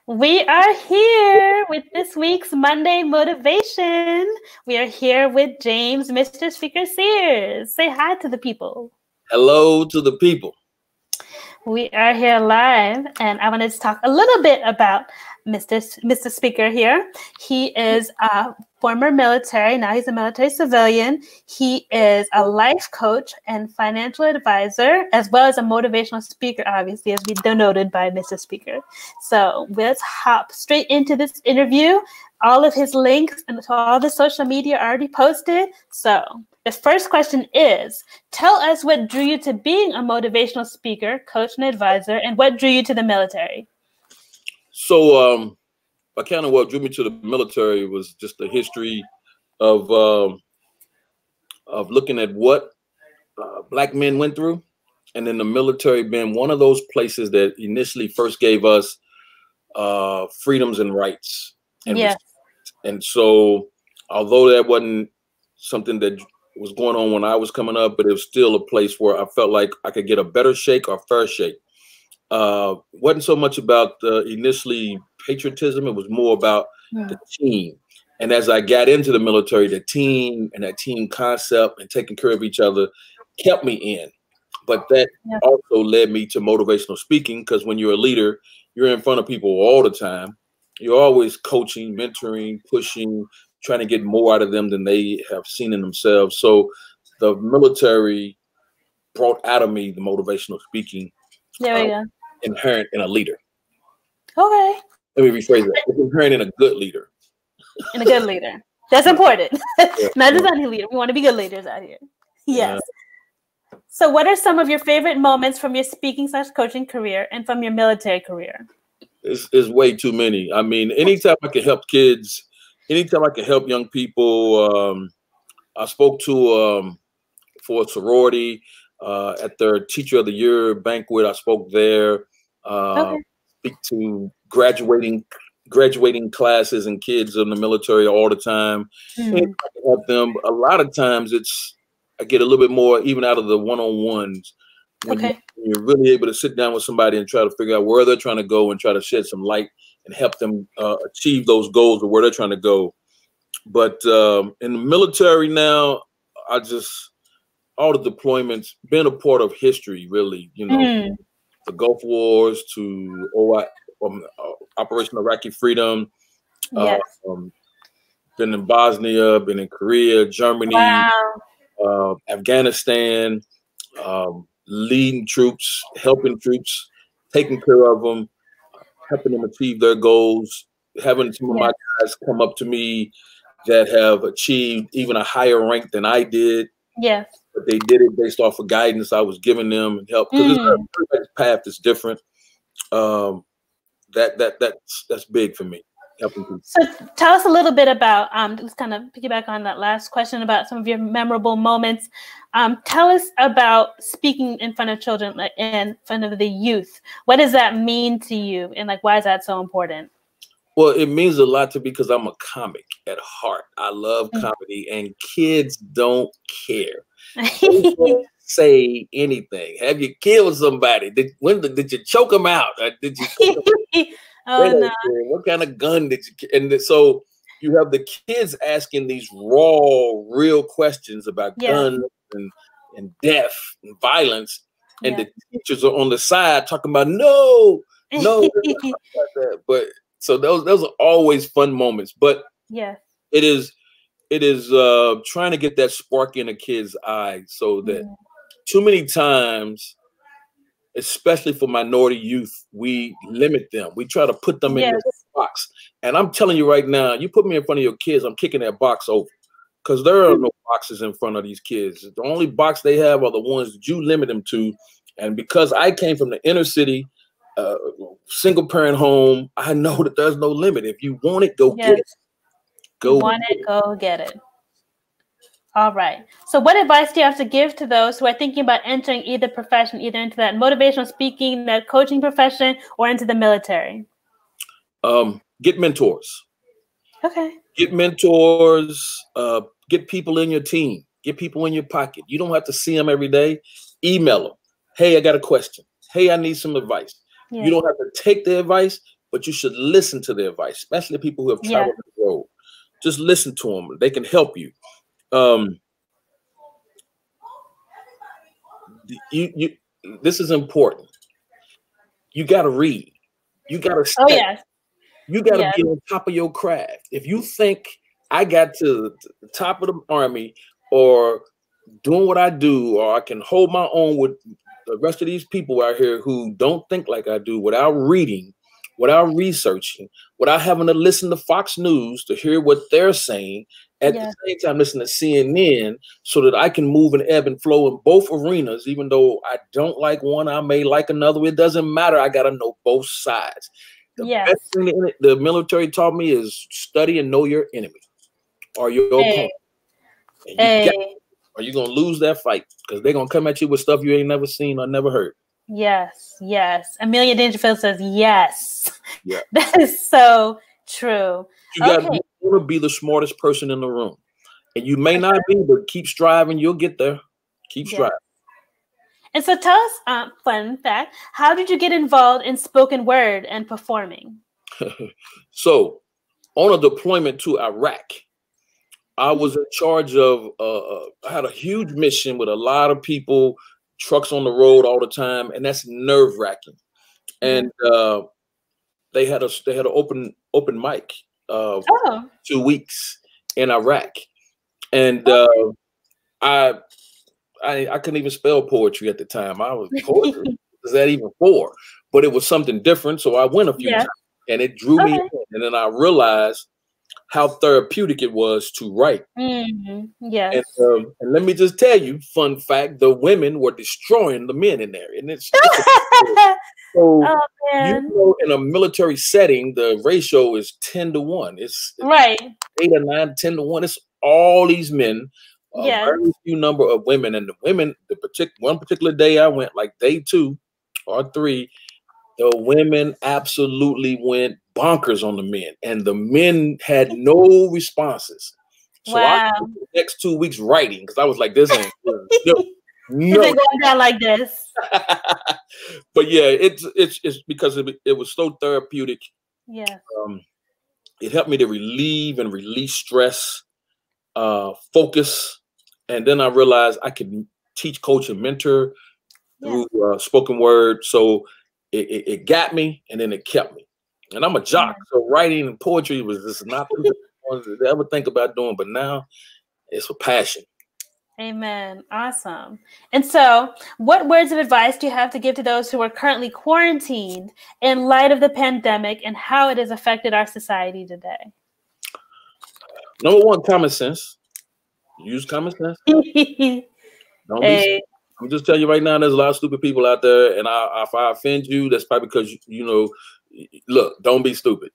We are here with this week's Monday Motivation. We are here with James, Mr. Speaker Sears. Say hi to the people. Hello to the people. We are here live, and I wanted to talk a little bit about Mr. Speaker here. He is a former military. Now he's a military civilian. He is a life coach and financial advisor, as well as a motivational speaker, obviously, as we denoted by Mr. Speaker. So let's hop straight into this interview. All of his links and all the social media are already posted. So the first question is, tell us what drew you to being a motivational speaker, coach, and advisor, and what drew you to the military? So kind of what drew me to the military was just the history of looking at what Black men went through, and then the military being one of those places that initially first gave us freedoms and rights. And so, although that wasn't something that was going on when I was coming up, but it was still a place where I felt like I could get a better shake or fair shake. Wasn't so much about initially patriotism. It was more about the team. And as I got into the military, the team and that team concept and taking care of each other kept me in. But that also led me to motivational speaking, because when you're a leader, you're in front of people all the time. You're always coaching, mentoring, pushing, trying to get more out of them than they have seen in themselves. So the military brought out of me the motivational speaking. There we go. Inherent in a leader. Okay. Let me rephrase that. It's inherent in a good leader. In a good leader. That's important. Not just any leader. We want to be good leaders out here. Yes. So what are some of your favorite moments from your speaking/coaching career and from your military career? It's way too many. I mean, anytime I can help kids, anytime I can help young people. I spoke to for a sorority at their Teacher of the Year banquet. I spoke there. Speak to graduating classes and kids in the military all the time. And I can help them. A lot of times I get a little bit more even out of the one-on-ones. When you're really able to sit down with somebody and try to figure out where they're trying to go and try to shed some light and help them achieve those goals or where they're trying to go. But in the military now, all the deployments, been a part of history, really, the Gulf Wars to Operation Iraqi Freedom, been in Bosnia, been in Korea, Germany, Afghanistan, leading troops, helping troops, taking care of them, helping them achieve their goals, having some of my guys come up to me that have achieved even a higher rank than I did. Yes. But they did it based off of guidance I was giving them and help. Because everybody's path is different. That's big for me. Helping people. So tell us a little bit about, let's kind of piggyback on that last question about some of your memorable moments. Tell us about speaking in front of children, like in front of the youth. What does that mean to you? And like, why is that so important? Well, it means a lot to me because I'm a comic at heart. I love comedy, and kids don't care. They don't say anything. Have you killed somebody? Did you choke them out? Did you? No. What kind of gun did you? And so you have the kids asking these raw, real questions about guns and death and violence, and the teachers are on the side talking about no. But so those are always fun moments. But it is trying to get that spark in a kid's eye, so that too many times, especially for minority youth, we limit them. We try to put them in this box. And I'm telling you right now, you put me in front of your kids, I'm kicking that box over, because there are no boxes in front of these kids. The only box they have are the ones that you limit them to. And because I came from the inner city, single parent home, I know that there's no limit. If you want it, go get it. Go get it. All right. So what advice do you have to give to those who are thinking about entering either profession, either into that motivational speaking, that coaching profession, or into the military? Get mentors. Okay. Get mentors. Get people in your team. Get people in your pocket. You don't have to see them every day. Email them. Hey, I got a question. Hey, I need some advice. You don't have to take the advice. but you should listen to their advice, especially people who have Yeah. traveled the road. Just listen to them. They can help you. This is important. You got to read. You got to study. Oh, yes. You got to Yes. be on top of your craft. If you think I got to the top of the Army or doing what I do, or I can hold my own with the rest of these people out here who don't think like I do, without reading, without researching, without having to listen to Fox News to hear what they're saying, at the same time listen to CNN, so that I can move and ebb and flow in both arenas. Even though I don't like one, I may like another. It doesn't matter. I got to know both sides. The best thing the military taught me is study and know your enemy or your opponent. And or you're going to lose that fight, because they're going to come at you with stuff you ain't never seen or never heard. Yes, yes. Amelia Dangerfield says yes. Yeah. That is so true. You got to be the smartest person in the room. And you may not be, but keep striving. You'll get there. Keep striving. And so tell us, fun fact, how did you get involved in spoken word and performing? So, on a deployment to Iraq, I was in charge of, I had a huge mission with a lot of people, trucks on the road all the time, and that's nerve-wracking. And they had an open mic 2 weeks in Iraq, and I couldn't even spell poetry at the time. I was poetry. Was that even for? But it was something different, so I went a few times, and it drew me in. And then I realized how therapeutic it was to write. Yes. And let me just tell you, fun fact: the women were destroying the men in there, and it's so you know, in a military setting, the ratio is 10-1. It's 8 or 9, 10-1. It's all these men. Very few number of women, and the women, one particular day I went, like day 2 or 3, the women absolutely went bonkers on the men, and the men had no responses. So I spent the next 2 weeks writing, because I was like, this ain't good. No. Going down like this. But yeah, it's because it was so therapeutic. It helped me to relieve and release stress, focus. And then I realized I could teach, coach, and mentor through spoken word. So it got me, and then it kept me. And I'm a jock, so writing and poetry was just not something I wanted to ever think about doing. But now it's a passion. Amen. Awesome. And so, what words of advice do you have to give to those who are currently quarantined in light of the pandemic and how it has affected our society today? Number one, common sense. Use common sense. Don't be. I'm just telling you right now, there's a lot of stupid people out there, and if I offend you, that's probably because you know. Look, don't be stupid.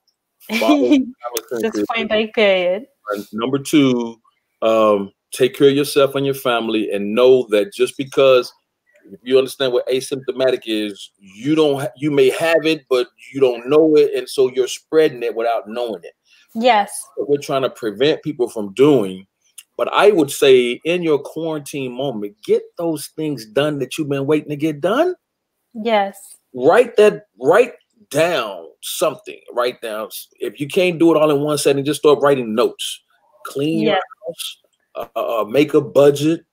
Just point blank period. Number 2, take care of yourself and your family, and know that just because you understand what asymptomatic is, you may have it, but you don't know it, and so you're spreading it without knowing it. Yes. What we're trying to prevent people from doing. But I would say in your quarantine moment, get those things done that you've been waiting to get done. Yes. Write down something. Write down. If you can't do it all in one setting, just start writing notes. Clean your house. Make a budget.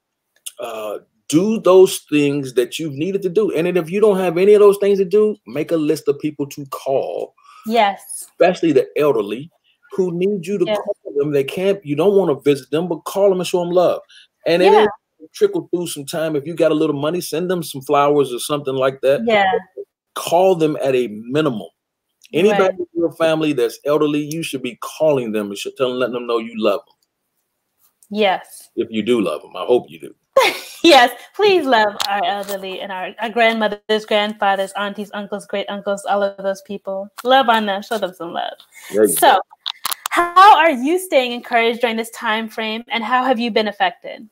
Do those things that you've needed to do. And then if you don't have any of those things to do, make a list of people to call. Yes. Especially the elderly who need you to call them. They can't. You don't want to visit them, but call them and show them love. And then trickle through some time. If you got a little money, send them some flowers or something like that. Call them at a minimum. Anybody in your family that's elderly, you should be calling them and letting them know you love them. Yes. If you do love them, I hope you do. Yes, please love our elderly and our grandmothers, grandfathers, aunties, uncles, great uncles, all of those people. Love on them. Show them some love. So, how are you staying encouraged during this time frame, and how have you been affected?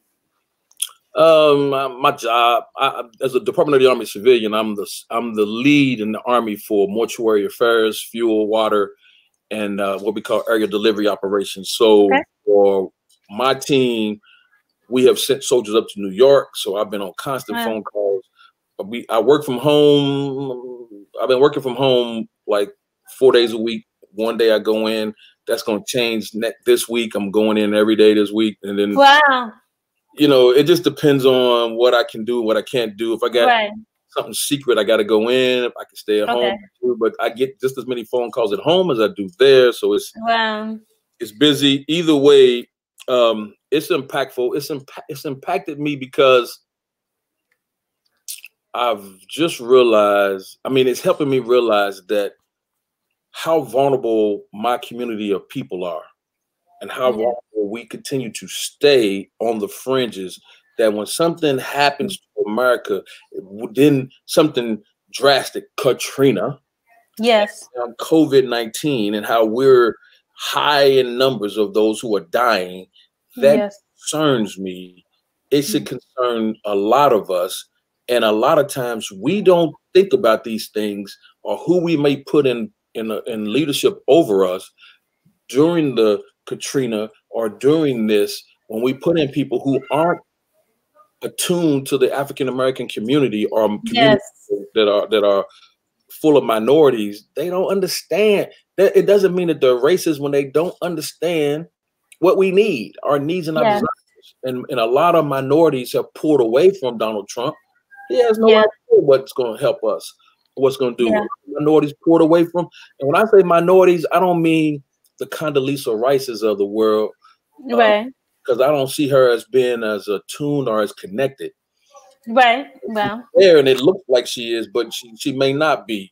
My job, as a Department of the Army civilian, I'm the lead in the Army for mortuary affairs, fuel, water, and what we call area delivery operations. So for my team, we have sent soldiers up to New York. So I've been on constant phone calls. I work from home. I've been working from home like 4 days a week. One day I go in. That's going to change this week. I'm going in every day this week. And then, wow. you know, it just depends on what I can do, what I can't do. If I got something secret, I got to go in. If I can stay at home, too. But I get just as many phone calls at home as I do there. So it's busy. Either way, it's impactful. It's impacted me because I've just realized, I mean, it's helping me realize that how vulnerable my community of people are and how vulnerable we continue to stay on the fringes, that when something happens to America, then something drastic, Katrina, COVID-19, and how we're high in numbers of those who are dying, that concerns me. It should concern a lot of us. And a lot of times we don't think about these things or who we may put in leadership over us during the Katrina or during this, when we put in people who aren't attuned to the African-American community or communities that are full of minorities. They don't understand that. It doesn't mean that they're racist when they don't understand what we need, our needs and our desires. And a lot of minorities have pulled away from Donald Trump. He has no idea what's going to help us, what's going to do. Minorities pulled away from. And when I say minorities, I don't mean the Condoleezza Rices of the world. Because I don't see her as being as attuned or as connected. Well. There, and it looks like she is, but she may not be.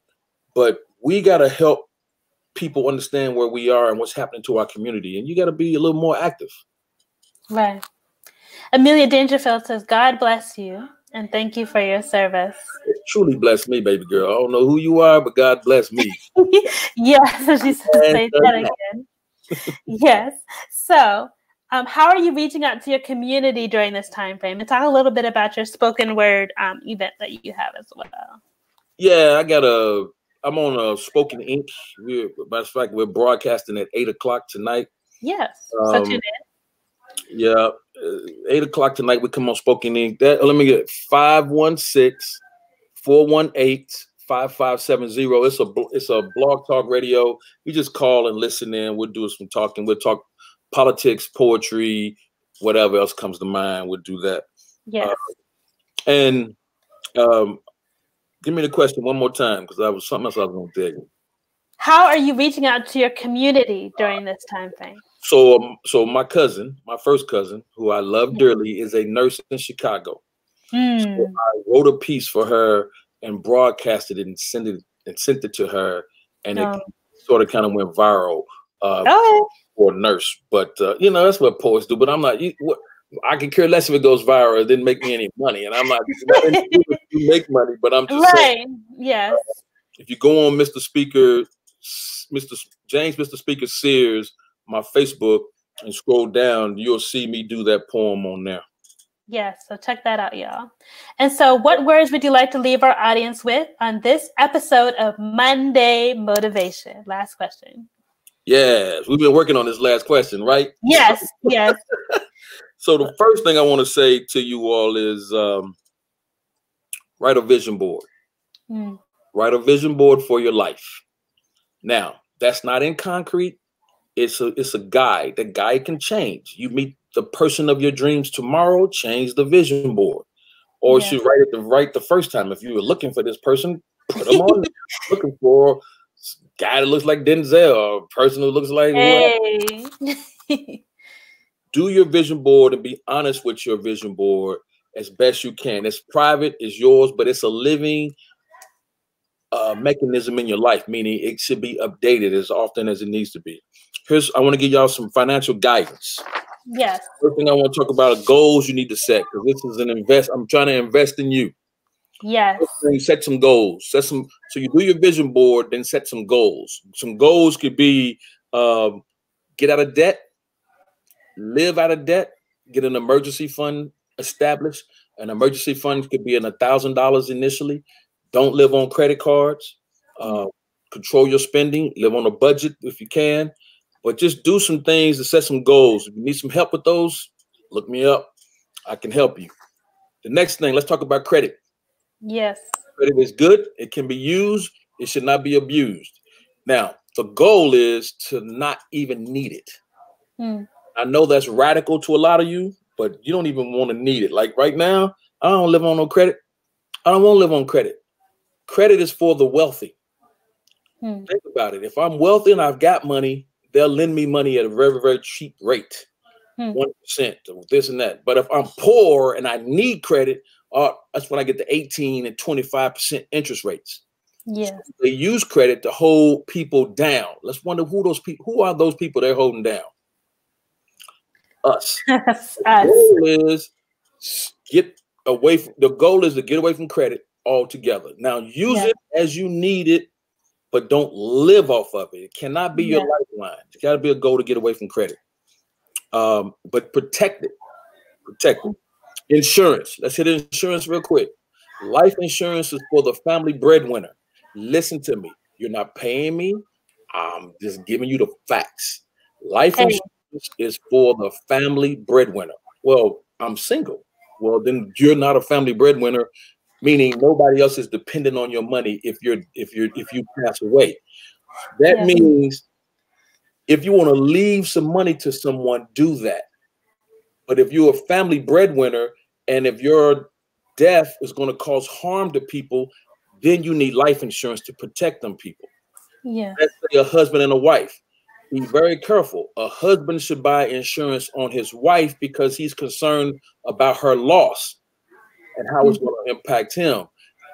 But we got to help people understand where we are and what's happening to our community. And you got to be a little more active. Right. Amelia Dangerfield says, God bless you and thank you for your service. It truly blessed me, baby girl. I don't know who you are, but God bless me. So she says, say that again. Yes. So, how are you reaching out to your community during this time frame? And talk a little bit about your spoken word event that you have as well. Yeah, I'm on a Spoken Ink. Matter of fact, we're broadcasting at 8 o'clock tonight. Yes. So tune in. Yeah, 8 o'clock tonight. We come on Spoken Ink. Let me get 516-418-5570. It's a blog talk radio. You just call and listen in. We'll do some talking. We'll talk politics, poetry, whatever else comes to mind. We'll do that. Yes. Give me the question one more time, because that was something else I was going to tell you. How are you reaching out to your community during this time frame? So my first cousin, who I love dearly, is a nurse in Chicago. So I wrote a piece for her and broadcasted it and sent it to her, and it sort of kind of went viral for a nurse. But that's what poets do. But I'm not. I can care less if it goes viral. It didn't make me any money, and I'm not you make money. But I'm just saying. Yes. If you go on Mr. Speaker Sears, my Facebook, and scroll down, you'll see me do that poem on there. Yes, so check that out, y'all. And so what words would you like to leave our audience with on this episode of Monday Motivation? Last question. Yes, we've been working on this last question, right? Yes. So the first thing I want to say to you all is write a vision board. Write a vision board for your life. Now, that's not in concrete. It's a guide. The guide can change. You meet the person of your dreams tomorrow, change the vision board. Or you should write it right the first time. If you were looking for this person, put them on there. Looking for a guy that looks like Denzel, or a person who looks like whoever. Do your vision board and be honest with your vision board as best you can. It's private, it's yours, but it's a living mechanism in your life, meaning it should be updated as often as it needs to be. I want to give y'all some financial guidance. Yes. First thing I want to talk about are goals you need to set, because this is an invest. I'm trying to invest in you. Yes. Set some goals. So you do your vision board, then set some goals. Some goals could be get out of debt, live out of debt, get an emergency fund established. An emergency fund could be $1,000 initially. Don't live on credit cards. Control your spending. Live on a budget if you can. But just do some things to set some goals. If you need some help with those, look me up. I can help you. The next thing, let's talk about credit. Yes. Credit is good. It can be used. It should not be abused. Now, the goal is to not even need it. I know that's radical to a lot of you, but you don't even want to need it. Like right now, I don't live on no credit. I don't want to live on credit. Credit is for the wealthy. Think about it. If I'm wealthy and I've got money, they'll lend me money at a very, very cheap rate. 1% of this and that. But if I'm poor and I need credit, that's when I get the 18 and 25% interest rates. Yes. So they use credit to hold people down. Let's wonder who are those people they're holding down? Us. Us. The goal is to get away from credit altogether. Now use it as you need it, but don't live off of it. It cannot be your lifeline. It's got to be a goal to get away from credit. But protect it. Protect it. Insurance. Let's hit insurance real quick. Life insurance is for the family breadwinner. Listen to me. You're not paying me. I'm just giving you the facts. Life insurance is for the family breadwinner. Well, I'm single. Well, then you're not a family breadwinner, meaning nobody else is dependent on your money if you pass away. That means if you want to leave some money to someone, do that. But if you're a family breadwinner and if your death is going to cause harm to people, then you need life insurance to protect them people. Yeah. Let's say a husband and a wife. Be very careful. A husband should buy insurance on his wife because he's concerned about her loss and how it's going to impact him.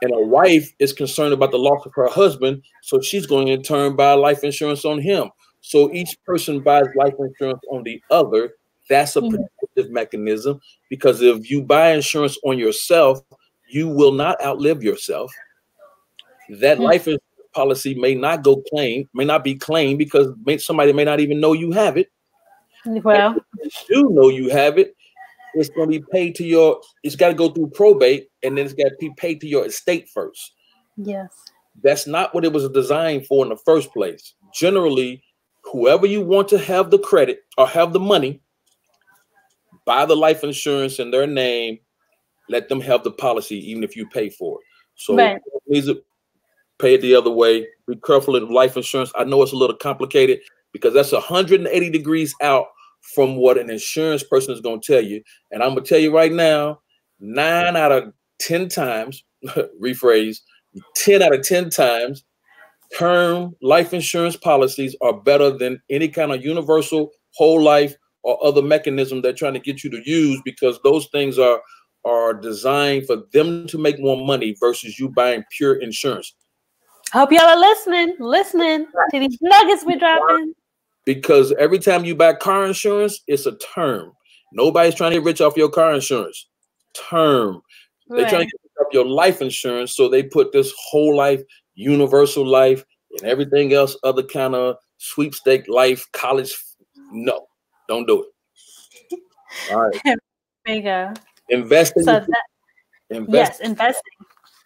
And a wife is concerned about the loss of her husband, so she's going to in turn buy life insurance on him. So each person buys life insurance on the other. That's a protective mechanism, because if you buy insurance on yourself, you will not outlive yourself. That life insurance policy may not be claimed because somebody may not even know you have it. Well, if you do know you have it, it's going to be paid to it's got to go through probate, and then it's got to be paid to your estate first. Yes. That's not what it was designed for in the first place. Generally, whoever you want to have the credit or have the money, buy the life insurance in their name, let them have the policy, even if you pay for it. So please pay it the other way. Be careful of life insurance. I know it's a little complicated because that's 180 degrees out from what an insurance person is going to tell you. And I'm going to tell you right now, 9 out of 10 times, rephrase, 10 out of 10 times, term life insurance policies are better than any kind of universal whole life or other mechanism they're trying to get you to use, because those things are designed for them to make more money versus you buying pure insurance. I hope y'all are listening to these nuggets we're dropping. Because every time you buy car insurance, it's a term. Nobody's trying to get rich off your car insurance. Term. They're trying to get rich off your life insurance, so they put this whole life, universal life, and everything else, other kind of sweepstake life, college. No, don't do it. All right. There you go. Investing. Yes, investing.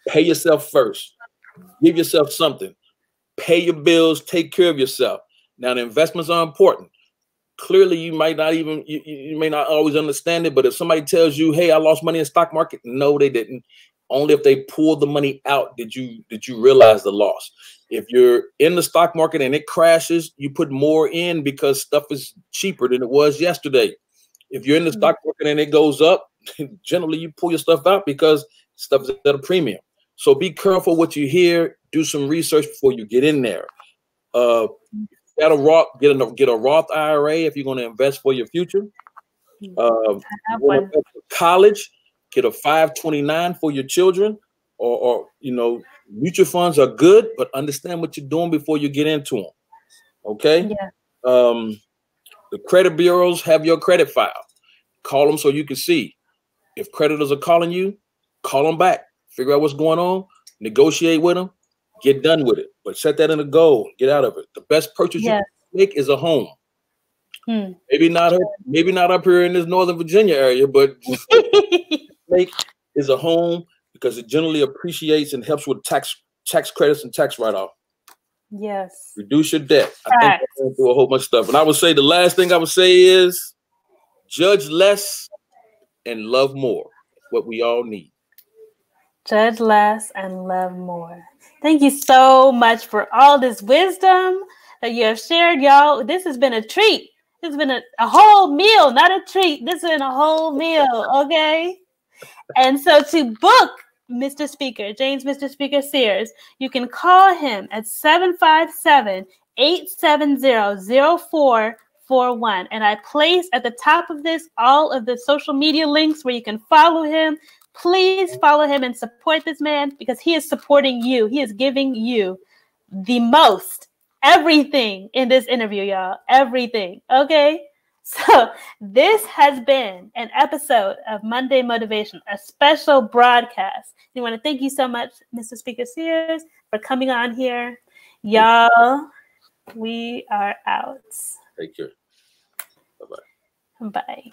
Pay yourself first. Give yourself something. Pay your bills. Take care of yourself. Now, the investments are important. Clearly, you might not even, you may not always understand it, but if somebody tells you, hey, I lost money in the stock market, no, they didn't. Only if they pulled the money out did you realize the loss. If you're in the stock market and it crashes, you put more in because stuff is cheaper than it was yesterday. If you're in the stock market and it goes up, generally you pull your stuff out because stuff is at a premium. So be careful what you hear. Do some research before you get in there. Get a Roth IRA if you're going to invest for your future. College, get a 529 for your children, or mutual funds are good, but understand what you're doing before you get into them. Okay. Yeah. The credit bureaus have your credit file. Call them so you can see. If creditors are calling you, call them back. Figure out what's going on. Negotiate with them. Get done with it. But set that in a goal. Get out of it. The best purchase you can make is a home. Maybe not up here in this Northern Virginia area, but make is a home because it generally appreciates and helps with tax credits and tax write-off. Yes. Reduce your debt. I think I'm going through a whole bunch of stuff. And I would say the last thing I would say is judge less and love more. What we all need. Judge less and love more. Thank you so much for all this wisdom that you have shared, y'all. This has been a treat. This has been a whole meal, not a treat. This has been a whole meal, okay? And so to book Mr. Speaker, James Mr. Speaker Sears, you can call him at 757-870-0441. And I place at the top of this all of the social media links where you can follow him. Please follow him and support this man because he is supporting you. He is giving you the most, everything in this interview, y'all. Everything, okay? So this has been an episode of Monday Motivation, a special broadcast. We want to thank you so much, Mr. Speaker Sears, for coming on here. Y'all, we are out. Take care. Bye-bye. Bye.